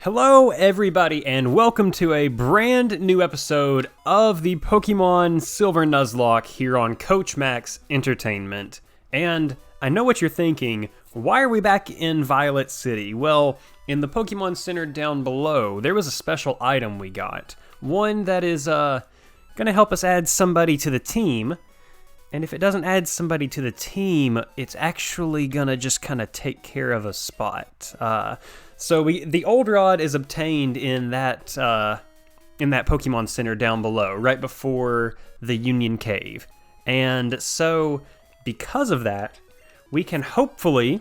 Hello everybody and welcome to a brand new episode of the Pokemon Silver Nuzlocke here on Coach Max Entertainment. And I know what you're thinking, why are we back in Violet City? Well, in the Pokemon Center down below, there was a special item we got. One that is gonna help us add somebody to the team. And if it doesn't add somebody to the team, it's actually gonna just kind of take care of a spot. So the old rod is obtained in that Pokemon Center down below, right before the Union Cave. And so, because of that, we can hopefully,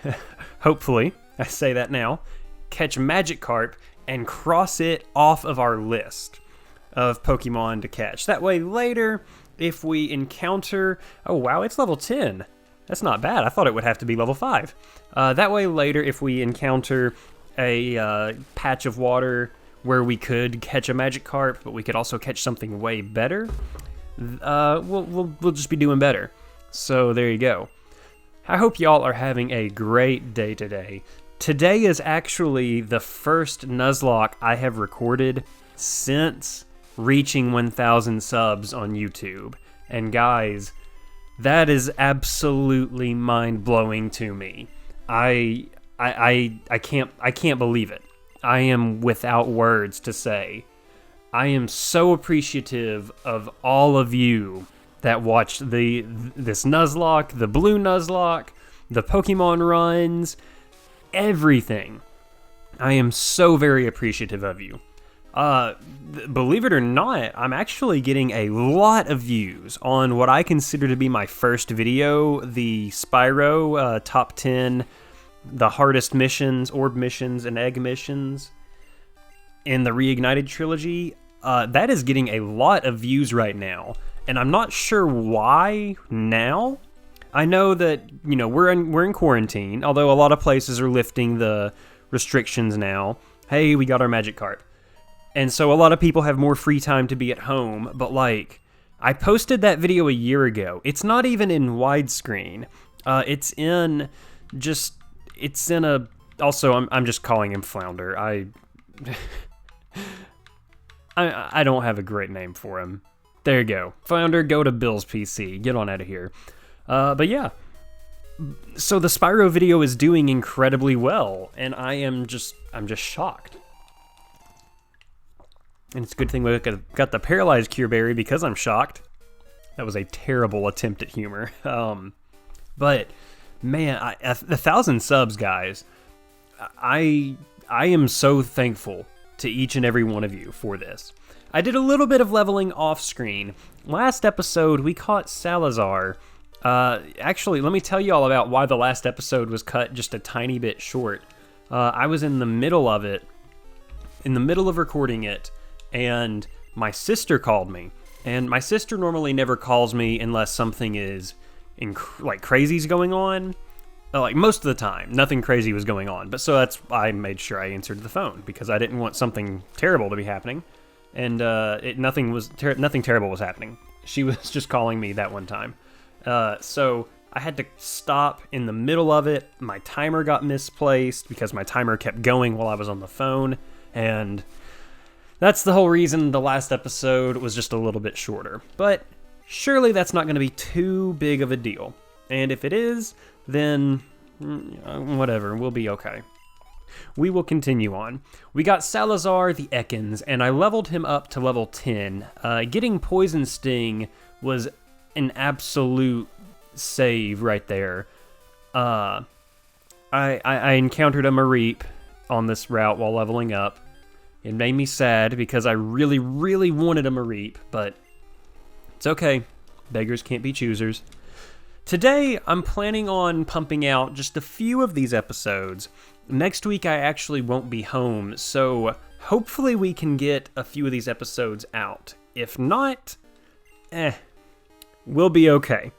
I say that now, catch Magikarp and cross it off of our list of Pokemon to catch. That way later, if we encounter... Oh wow, it's level 10. That's not bad. I thought it would have to be level 5. That way later, if we encounter a patch of water where we could catch a Magikarp, but we could also catch something way better, we'll just be doing better. So there you go. I hope y'all are having a great day today. Today is actually the first Nuzlocke I have recorded since reaching 1,000 subs on YouTube. And guys, that is absolutely mind-blowing to me. I can't believe it. I am without words to say. I am so appreciative of all of you that watched this Nuzlocke, the Blue Nuzlocke, the Pokemon runs, everything. I am so very appreciative of you. Believe it or not, I'm actually getting a lot of views on what I consider to be my first video, the Spyro top 10, the hardest missions, orb missions, and egg missions in the Reignited trilogy. That is getting a lot of views right now, and I'm not sure why now. I know that, you know, we're in quarantine, although a lot of places are lifting the restrictions now. Hey, we got our Magikarp. And so a lot of people have more free time to be at home, but like, I posted that video a year ago. It's not even in widescreen. It's in a, also I'm just calling him Flounder. I don't have a great name for him. There you go. Flounder, go to Bill's PC. Get on out of here. But yeah. So the Spyro video is doing incredibly well, and I'm just shocked. And it's a good thing we got the Paralyzed Cure Berry because I'm shocked. That was a terrible attempt at humor. But, man, 1,000 subs, guys. I am so thankful to each and every one of you for this. I did a little bit of leveling off screen. Last episode, we caught Salazar. Actually, let me tell you all about why the last episode was cut just a tiny bit short. I was in the middle of it, in the middle of recording it, and my sister called me. And my sister normally never calls me unless something is like crazy's going on. Like most of the time, nothing crazy was going on. But so that's why I made sure I answered the phone, because I didn't want something terrible to be happening. And nothing terrible was happening. She was just calling me that one time. So I had to stop in the middle of it. My timer got misplaced because my timer kept going while I was on the phone. And that's the whole reason the last episode was just a little bit shorter. But surely that's not going to be too big of a deal. And if it is, then whatever, we'll be okay. We will continue on. We got Salazar the Ekans, and I leveled him up to level 10. Getting Poison Sting was an absolute save right there. I encountered a Mareep on this route while leveling up. It made me sad because I really, really wanted a Mareep, but it's okay. Beggars can't be choosers. Today, I'm planning on pumping out just a few of these episodes. Next week, I actually won't be home, so hopefully we can get a few of these episodes out. If not, we'll be okay.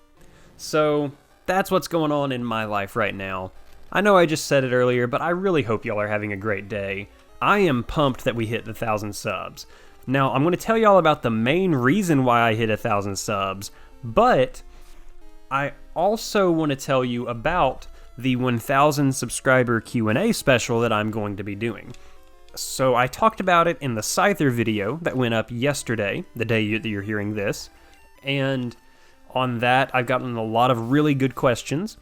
So that's what's going on in my life right now. I know I just said it earlier, but I really hope y'all are having a great day. I am pumped that we hit the 1,000 subs. Now, I'm going to tell y'all about the main reason why I hit 1,000 subs, but I also want to tell you about the 1,000 subscriber Q&A special that I'm going to be doing. So I talked about it in the Scyther video that went up yesterday, the day that you're hearing this. And on that, I've gotten a lot of really good questions.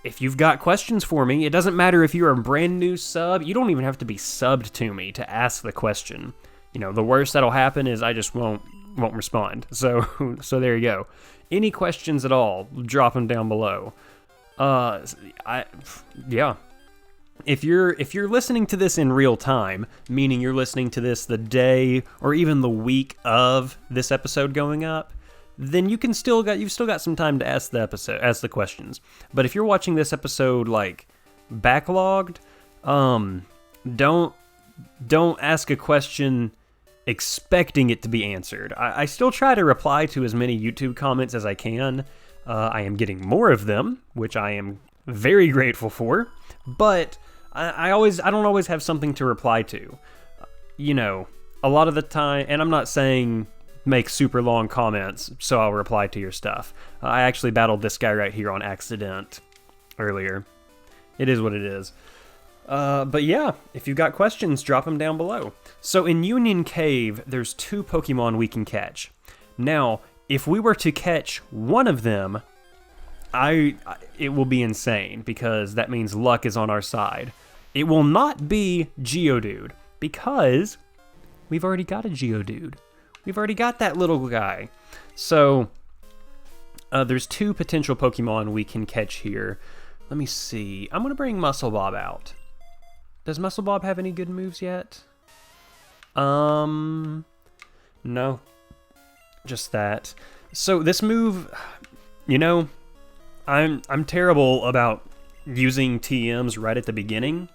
If you've got questions for me, it doesn't matter if you're a brand new sub. You don't even have to be subbed to me to ask the question. You know, the worst that'll happen is I just won't respond. So there you go. Any questions at all, drop them down below. Yeah. If you're listening to this in real time, meaning you're listening to this the day or even the week of this episode going up, then you've still got some time to ask the questions. But if you're watching this episode like backlogged, don't ask a question expecting it to be answered. I still try to reply to as many YouTube comments as I can. I am getting more of them, which I am very grateful for, but I don't always have something to reply to. You know, a lot of the time, and I'm not saying make super long comments so I'll reply to your stuff. I actually battled this guy right here on accident earlier. It is what it is. But yeah, if you've got questions, drop them down below. So in Union Cave, there's 2 Pokemon we can catch. Now, if we were to catch one of them, it will be insane, because that means luck is on our side. It will not be Geodude, because we've already got a Geodude. We've already got that little guy. So, there's 2 potential Pokemon we can catch here. Let me see. I'm going to bring Muscle Bob out. Does Muscle Bob have any good moves yet? No. Just that. So this move, you know, I'm terrible about using TMs right at the beginning.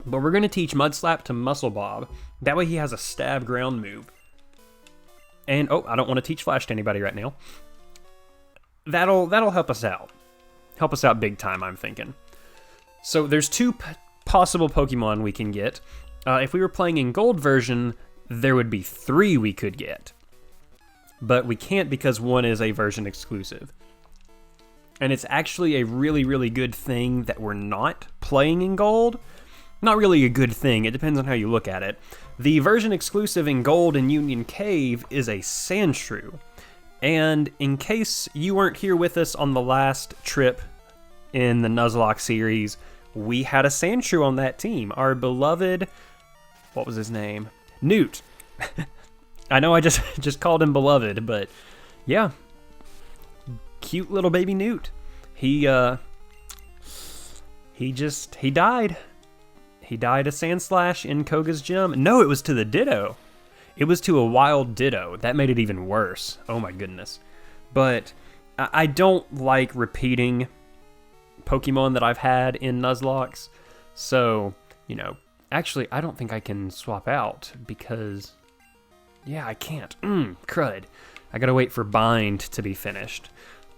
But we're going to teach Mud Slap to Muscle Bob. That way he has a stab ground move. And, oh, I don't want to teach Flash to anybody right now. That'll help us out. Help us out big time, I'm thinking. So there's 2 possible Pokemon we can get. If we were playing in Gold version, there would be 3 we could get. But we can't because one is a version exclusive. And it's actually a really, really good thing that we're not playing in Gold. Not really a good thing, it depends on how you look at it. The version exclusive in Gold and Union Cave is a Sandshrew. And in case you weren't here with us on the last trip in the Nuzlocke series, we had a Sandshrew on that team. Our beloved, what was his name? Newt. I know I just called him beloved, but yeah. Cute little baby Newt. He died. He died a Sandslash in Koga's gym. No, it was to the Ditto. It was to a wild Ditto. That made it even worse. Oh my goodness. But I don't like repeating Pokemon that I've had in Nuzlocks. So, you know, actually, I don't think I can swap out because, yeah, I can't. Crud. I gotta wait for Bind to be finished.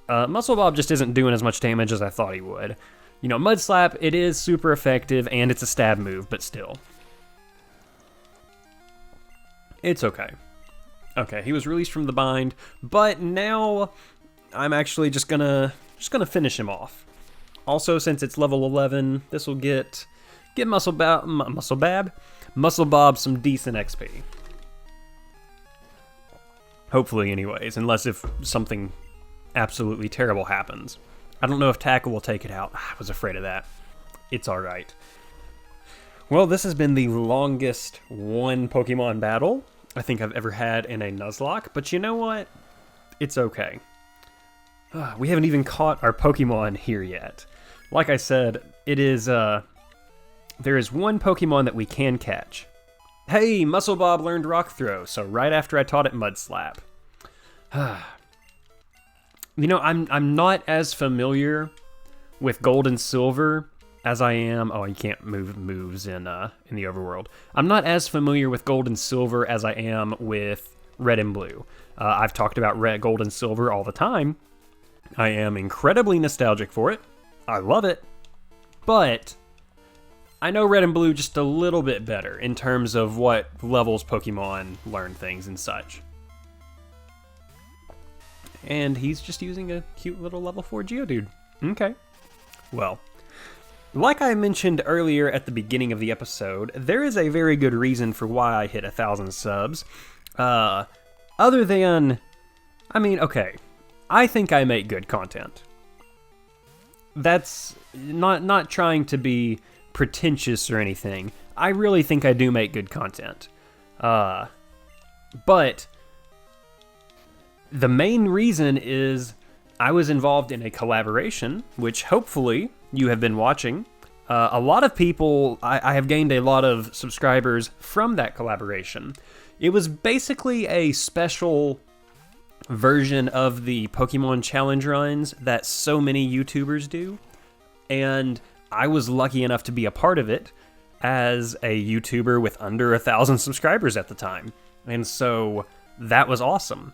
Muscle Bob just isn't doing as much damage as I thought he would. You know, Mud Slap, it is super effective, and it's a stab move, but still. It's okay. Okay, he was released from the bind, but now I'm actually just gonna finish him off. Also, since it's level 11, this will get Muscle Bob some decent XP. Hopefully, anyways, unless if something absolutely terrible happens. I don't know if Tackle will take it out. I was afraid of that. It's alright. Well, this has been the longest one Pokemon battle I think I've ever had in a Nuzlocke, but you know what? It's okay. We haven't even caught our Pokemon here yet. Like I said, it is, there is one Pokemon that we can catch. Hey, Muscle Bob learned Rock Throw, so right after I taught it Mud Slap. You know, I'm not as familiar with Gold and Silver as I am. Oh, you can't move moves in the overworld. I'm not as familiar with Gold and Silver as I am with Red and Blue. I've talked about Gold and Silver all the time. I am incredibly nostalgic for it. I love it. But I know Red and Blue just a little bit better in terms of what levels Pokemon learn things and such. And he's just using a cute little level 4 Geodude. Okay. Well, like I mentioned earlier at the beginning of the episode, there is a very good reason for why I hit 1,000 subs. Other than, I mean, okay, I think I make good content. That's not trying to be pretentious or anything. I really think I do make good content. But the main reason is I was involved in a collaboration, which hopefully you have been watching. A lot of people, I have gained a lot of subscribers from that collaboration. It was basically a special version of the Pokemon challenge runs that so many YouTubers do. And I was lucky enough to be a part of it as a YouTuber with under 1,000 subscribers at the time. And so that was awesome.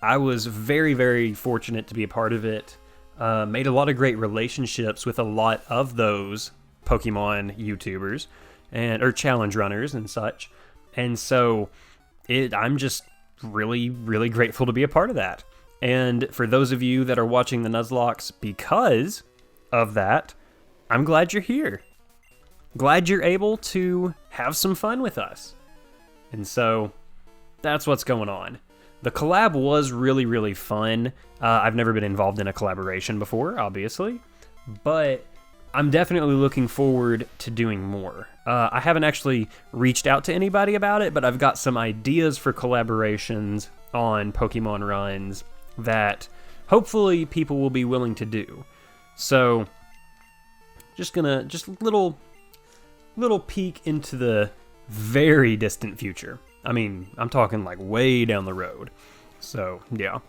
I was very, very fortunate to be a part of it. Made a lot of great relationships with a lot of those Pokemon YouTubers or challenge runners and such. And so I'm just really, really grateful to be a part of that. And for those of you that are watching the Nuzlocks because of that, I'm glad you're here. Glad you're able to have some fun with us. And so that's what's going on. The collab was really, really fun. I've never been involved in a collaboration before, obviously, but I'm definitely looking forward to doing more. I haven't actually reached out to anybody about it, but I've got some ideas for collaborations on Pokemon runs that hopefully people will be willing to do. So just little peek into the very distant future. I mean, I'm talking like way down the road. So, yeah.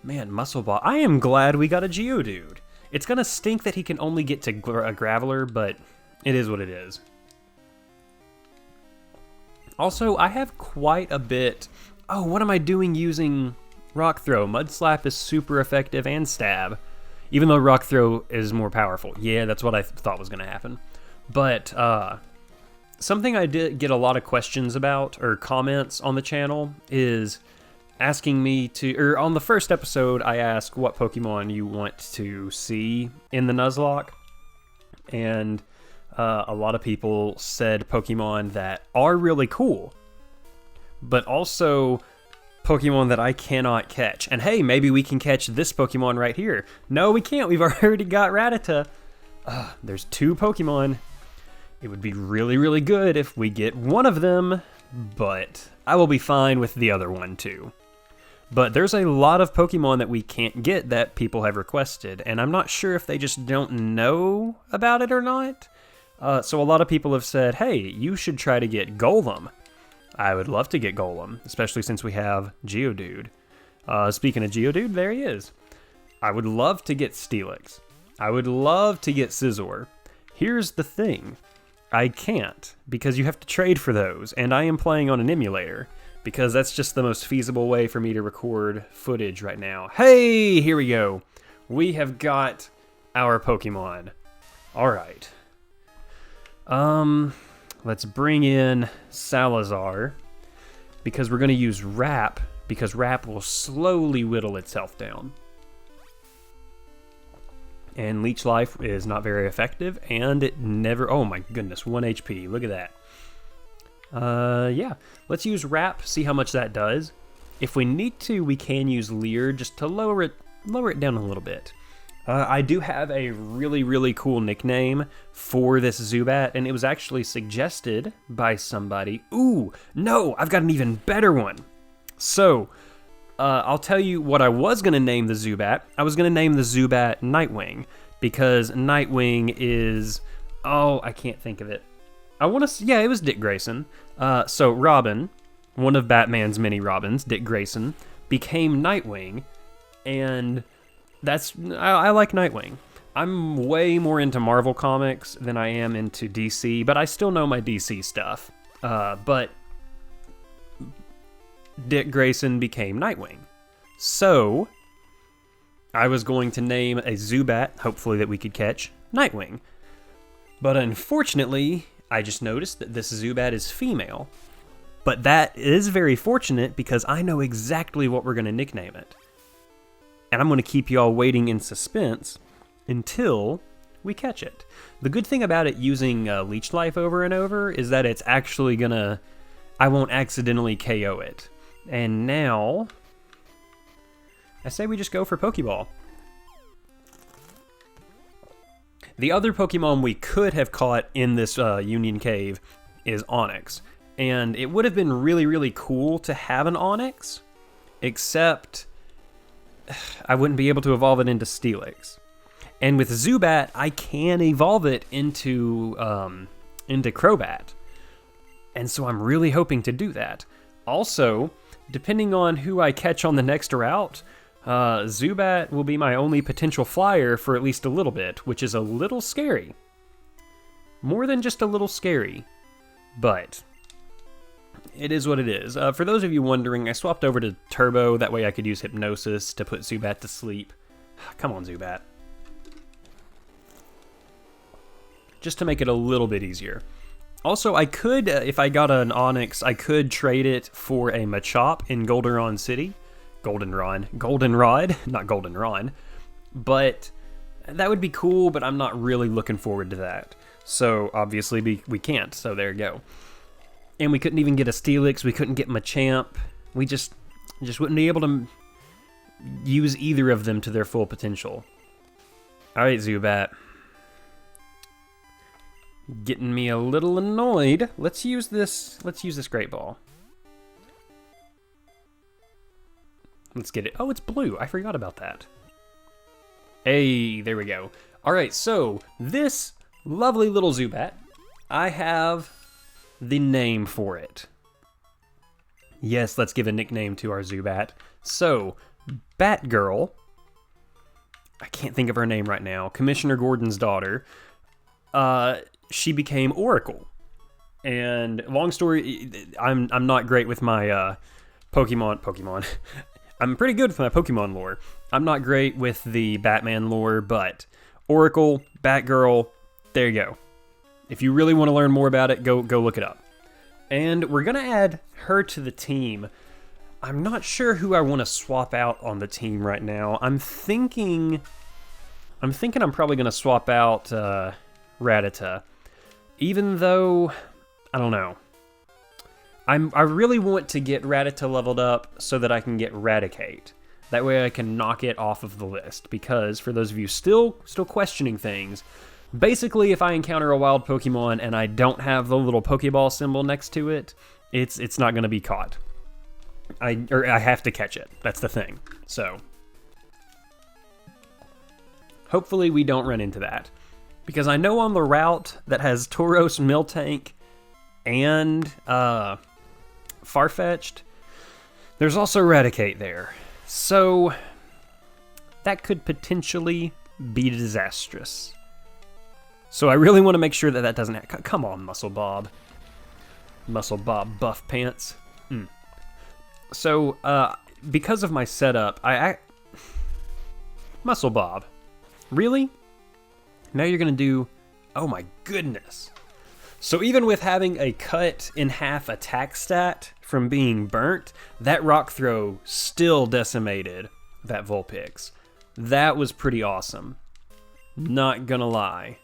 Man, Muscle Ball. I am glad we got a Geodude. It's gonna stink that he can only get to a Graveler, but it is what it is. Also, I have quite a bit... Oh, what am I doing using Rock Throw? Mud Slap is super effective and Stab. Even though Rock Throw is more powerful. Yeah, that's what I thought was gonna happen. But, something I did get a lot of questions about, or comments on the channel, is asking me to, or on the first episode, I asked what Pokemon you want to see in the Nuzlocke, and a lot of people said Pokemon that are really cool, but also Pokemon that I cannot catch. And hey, maybe we can catch this Pokemon right here. No, we can't. We've already got Rattata. There's 2 Pokemon. It would be really, really good if we get one of them, but I will be fine with the other one too. But there's a lot of Pokemon that we can't get that people have requested, and I'm not sure if they just don't know about it or not. So a lot of people have said, hey, you should try to get Golem. I would love to get Golem, especially since we have Geodude. Speaking of Geodude, there he is. I would love to get Steelix. I would love to get Scizor. Here's the thing. I can't, because you have to trade for those, and I am playing on an emulator, because that's just the most feasible way for me to record footage right now. Hey, here we go. We have got our Pokemon. Alright. Let's bring in Salazar, because we're going to use Wrap, because Wrap will slowly whittle itself down. And Leech Life is not very effective, and it never... Oh my goodness, 1 HP. Look at that. Yeah. Let's use Wrap, see how much that does. If we need to, we can use Leer just to lower it down a little bit. I do have a really, really cool nickname for this Zubat, and it was actually suggested by somebody. Ooh, no, I've got an even better one. So... I'll tell you what I was going to name the Zubat. I was going to name the Zubat Nightwing, because Nightwing is... Oh, I can't think of it. I want to... Yeah, it was Dick Grayson. So Robin, one of Batman's many Robins, Dick Grayson, became Nightwing, and that's... I like Nightwing. I'm way more into Marvel Comics than I am into DC, but I still know my DC stuff. But... Dick Grayson became Nightwing. So, I was going to name a Zubat, hopefully that we could catch, Nightwing. But unfortunately, I just noticed that this Zubat is female. But that is very fortunate because I know exactly what we're going to nickname it. And I'm going to keep you all waiting in suspense until we catch it. The good thing about it using Leech Life over and over is that it's actually gonna... I won't accidentally KO it. And now... I say we just go for Pokeball. The other Pokemon we could have caught in this Union Cave is Onix. And it would have been really, really cool to have an Onix, except I wouldn't be able to evolve it into Steelix. And with Zubat, I can evolve it into Crobat. And so I'm really hoping to do that. Also, depending on who I catch on the next route, Zubat will be my only potential flyer for at least a little bit, which is a little scary. More than just a little scary, but it is what it is. For those of you wondering, I swapped over to Turbo, that way I could use Hypnosis to put Zubat to sleep. Come on, Zubat. Just to make it a little bit easier. Also, I could, if I got an Onix, I could trade it for a Machop in Goldenrod City. Goldenrod, not Goldenrod. But that would be cool, but I'm not really looking forward to that. So, obviously, we can't, so there you go. And we couldn't even get a Steelix, we couldn't get Machamp. We just wouldn't be able to use either of them to their full potential. Alright, Zubat. Getting me a little annoyed. Let's use this Great Ball. Let's get it. Oh, it's blue. I forgot about that. Hey, there we go. All right, so this lovely little Zubat, I have the name for it. Yes, let's give a nickname to our Zubat. So, Batgirl. I can't think of her name right now. Commissioner Gordon's daughter. She became Oracle. And long story, I'm not great with my Pokemon. I'm pretty good with my Pokemon lore. I'm not great with the Batman lore, but Oracle, Batgirl, there you go. If you really want to learn more about it, go look it up. And we're gonna add her to the team. I'm not sure who I want to swap out on the team right now. I'm thinking I'm probably gonna swap out Rattata. Even though, I don't know. I really want to get Rattata leveled up so that I can get Raticate. That way I can knock it off of the list. Because, for those of you still questioning things, basically if I encounter a wild Pokemon and I don't have the little Pokeball symbol next to it, it's not going to be caught. I have to catch it. That's the thing. So, hopefully we don't run into that. Because I know on the route that has Tauros, Miltank, and Farfetch'd, there's also Raticate there. So, that could potentially be disastrous. So I really want to make sure that doesn't happen. Come on, Muscle Bob. Muscle Bob Buff Pants. So, because of my setup, Muscle Bob. Really? Now you're going to do... Oh my goodness. So even with having a cut in half attack stat from being burnt, that rock throw still decimated that Vulpix. That was pretty awesome. Not gonna lie.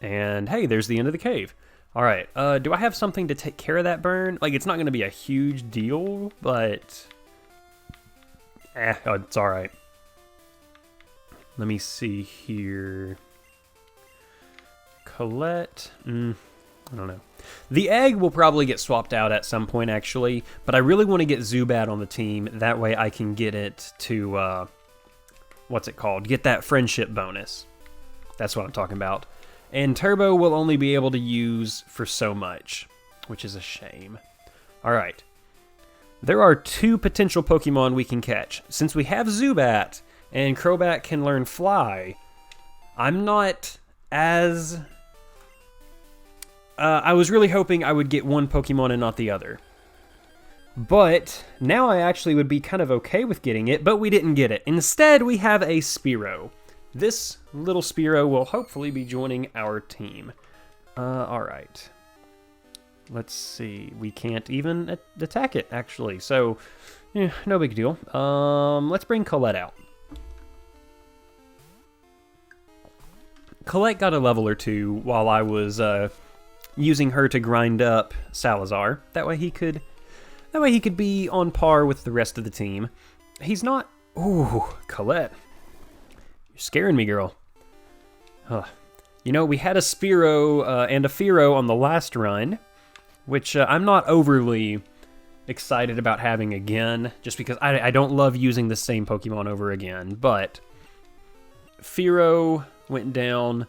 And hey, there's the end of the cave. Alright, do I have something to take care of that burn? Like, it's not gonna be a huge deal, but... it's alright. Let me see here. Colette. I don't know. The egg will probably get swapped out at some point, actually. But I really want to get Zubat on the team. That way I can get it to... what's it called? Get that friendship bonus. That's what I'm talking about. And Turbo will only be able to use for so much. Which is a shame. Alright. There are 2 potential Pokemon we can catch. Since we have Zubat... and Crobat can learn Fly, I'm not as... I was really hoping I would get one Pokemon and not the other. But now I actually would be kind of okay with getting it, but we didn't get it. Instead, we have a Spearow. This little Spearow will hopefully be joining our team. Alright. Let's see. We can't even attack it, actually. So, no big deal. Let's bring Colette out. Colette got a level or two while I was using her to grind up Salazar. That way he could be on par with the rest of the team. He's not... Ooh, Colette. You're scaring me, girl. Huh. You know, we had a Spearow and a Fearow on the last run, which I'm not overly excited about having again, just because I don't love using the same Pokemon over again, but Fearow went down.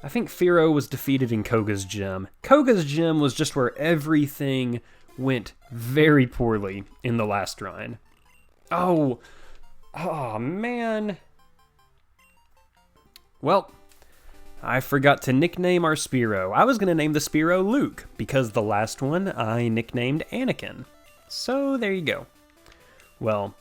I think Fearow was defeated in Koga's gym. Koga's gym was just where everything went very poorly in the last run. Oh, man. Well, I forgot to nickname our Spearow. I was going to name the Spearow Luke, because the last one I nicknamed Anakin. So there you go. Well,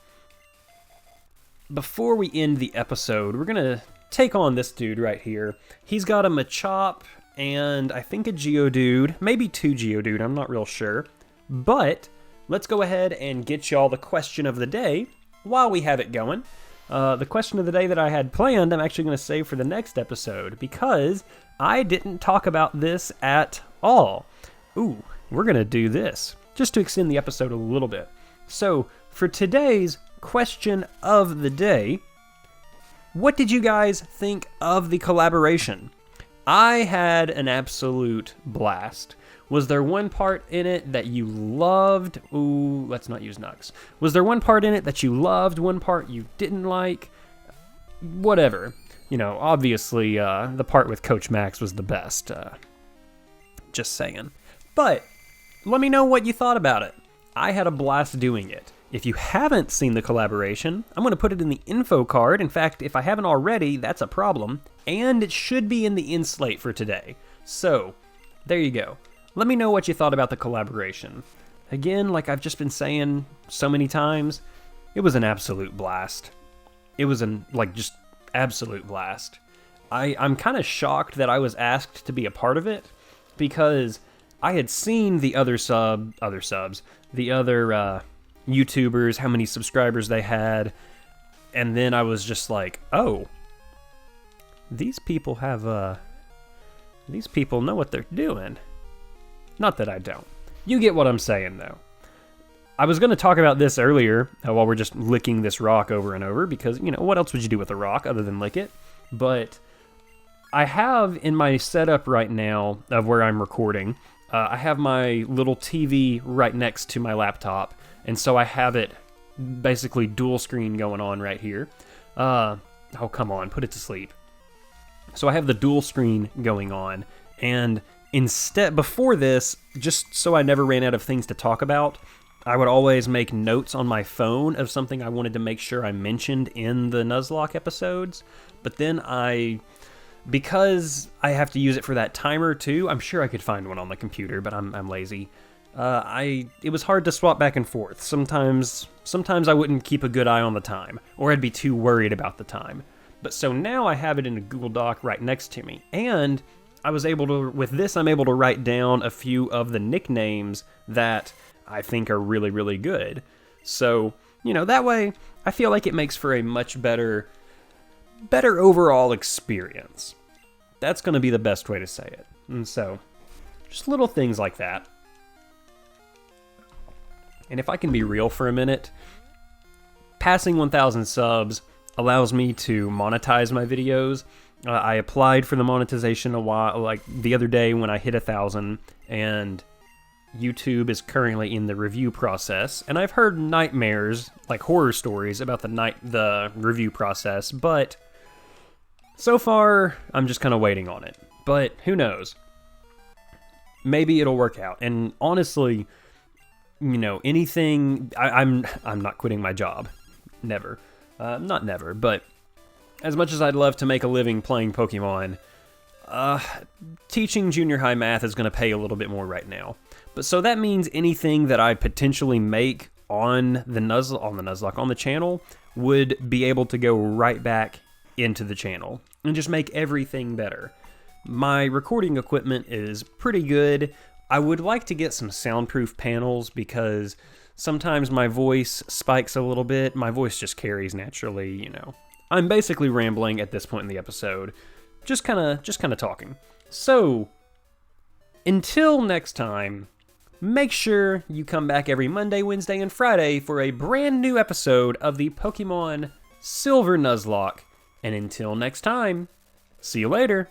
before we end the episode, we're going to take on this dude right here. He's got a Machop and I think a Geodude, maybe 2 Geodude, I'm not real sure. But let's go ahead and get y'all the question of the day while we have it going. The question of the day that I had planned, I'm actually going to save for the next episode because I didn't talk about this at all. Ooh, we're going to do this just to extend the episode a little bit. So for today's question of the day, what did you guys think of the collaboration? I had an absolute blast. Was there one part in it that you loved? Ooh, let's not use Nux. Was there one part in it that you loved, one part you didn't like? Whatever. You know, obviously, the part with Coach Max was the best. Just saying. But let me know what you thought about it. I had a blast doing it. If you haven't seen the collaboration, I'm going to put it in the info card. In fact, if I haven't already, that's a problem. And it should be in the end slate for today. So, there you go. Let me know what you thought about the collaboration. Again, like I've just been saying so many times, it was an absolute blast. It was just absolute blast. I'm kind of shocked that I was asked to be a part of it because I had seen the other YouTubers, how many subscribers they had, and then I was just like, oh, these people know what they're doing. Not that I don't. You get what I'm saying, though. I was going to talk about this earlier while we're just licking this rock over and over because, you know, what else would you do with a rock other than lick it? But I have in my setup right now of where I'm recording, I have my little TV right next to my laptop, and so I have it basically dual screen going on right here. Oh, come on, put it to sleep. So I have the dual screen going on, and before this, just so I never ran out of things to talk about, I would always make notes on my phone of something I wanted to make sure I mentioned in the Nuzlocke episodes. But then because I have to use it for that timer too, I'm sure I could find one on the computer, but I'm lazy. It was hard to swap back and forth. Sometimes I wouldn't keep a good eye on the time, or I'd be too worried about the time. But so now I have it in a Google Doc right next to me, and with this, I'm able to write down a few of the nicknames that I think are really, really good. So, you know, that way, I feel like it makes for a much better overall experience. That's going to be the best way to say it. And so, just little things like that. And if I can be real for a minute, passing 1,000 subs allows me to monetize my videos. I applied for the monetization the other day when I hit 1,000, and YouTube is currently in the review process. And I've heard nightmares, like horror stories, about the review process, but so far I'm just kind of waiting on it. But who knows? Maybe it'll work out. And honestly, you know, anything. I'm not quitting my job. Never. Not never, but as much as I'd love to make a living playing Pokemon, teaching junior high math is going to pay a little bit more right now. But so that means anything that I potentially make on the Nuzlocke, on the channel, would be able to go right back into the channel and just make everything better. My recording equipment is pretty good. I would like to get some soundproof panels because sometimes my voice spikes a little bit. My voice just carries naturally, you know. I'm basically rambling at this point in the episode. just kind of talking. So, until next time, make sure you come back every Monday, Wednesday, and Friday for a brand new episode of the Pokemon Silver Nuzlocke. And until next time, see you later.